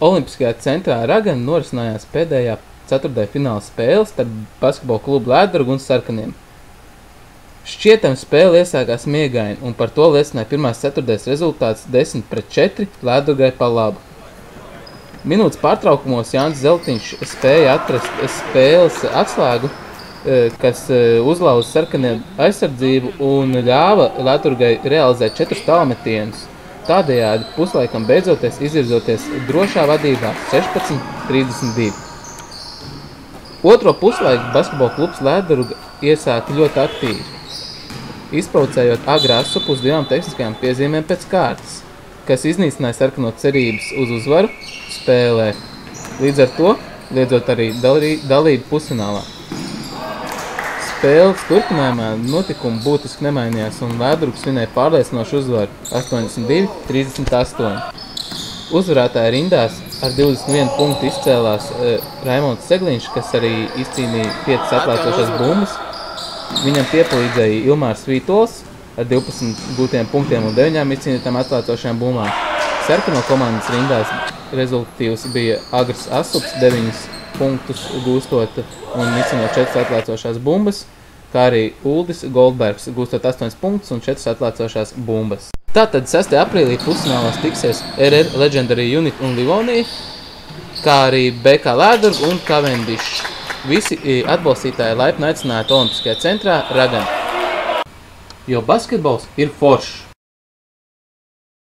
Olimpiskajā centrā Ragana norisinājās pēdējā ceturtdaļa fināla spēle starp basketbola klubu Lēdurgu un Sarkaniem. Šķietami spēle iesākās miegaini, un par to liecināja pirmās ceturtdaļas rezultāts 10-4 Lēdurgai pa labu. Minūtes pārtraukumos Jānis Zeltiņš spēja atrast spēles atslēgu, kas uzlauza Sarkaniem aizsardzību un ļāva Lēdurgai realizēt 4 tālmetienus. Tādējādi puslaikam beidzoties izvirzoties drošā vadībā 16-32. Otro puslaiku basketbola klubs Lēdurga iesāka ļoti aktīvi, izprovocējot agrā asu uz 2 tehniskajām piezīmēm pēc kārtas, kas iznīcināja sarkano cerības uz uzvaru spēlē, līdz ar to liedzot arī dalību pusfinālā. Spēles turpinājumā notikumi būtiski nemainījās un Lēdurgs vinēja pārliecinošu uzvaru 82-38. Uzvarētāja rindās ar 21 punktu izcēlās Raimonds Segliņš, kas arī izcīnīja 5 atlēcošās bumbas. Viņam piepalīdzēja Ilmārs Vītols ar 12 gūtiem punktiem un 9 izcīnītām atlēcošajām bumbām. Sarkano komandas rindās rezultatīvs bija Agrs Asups 9 punktus gūstot un izcīnot 4 atlēcošās bumbas, kā arī Uldis Goldbergs gūstot 8 punktus un 4 atlēcošās bumbas. Tātad 6. aprīlī pusfinālās tiksies RR Legendary Unit un Livonija, kā arī BK Lēdurga un Cavendish. Visi atbalstītāji laipni aicināti Olimpiskajā centrā Ragana. Jo basketbols ir foršs!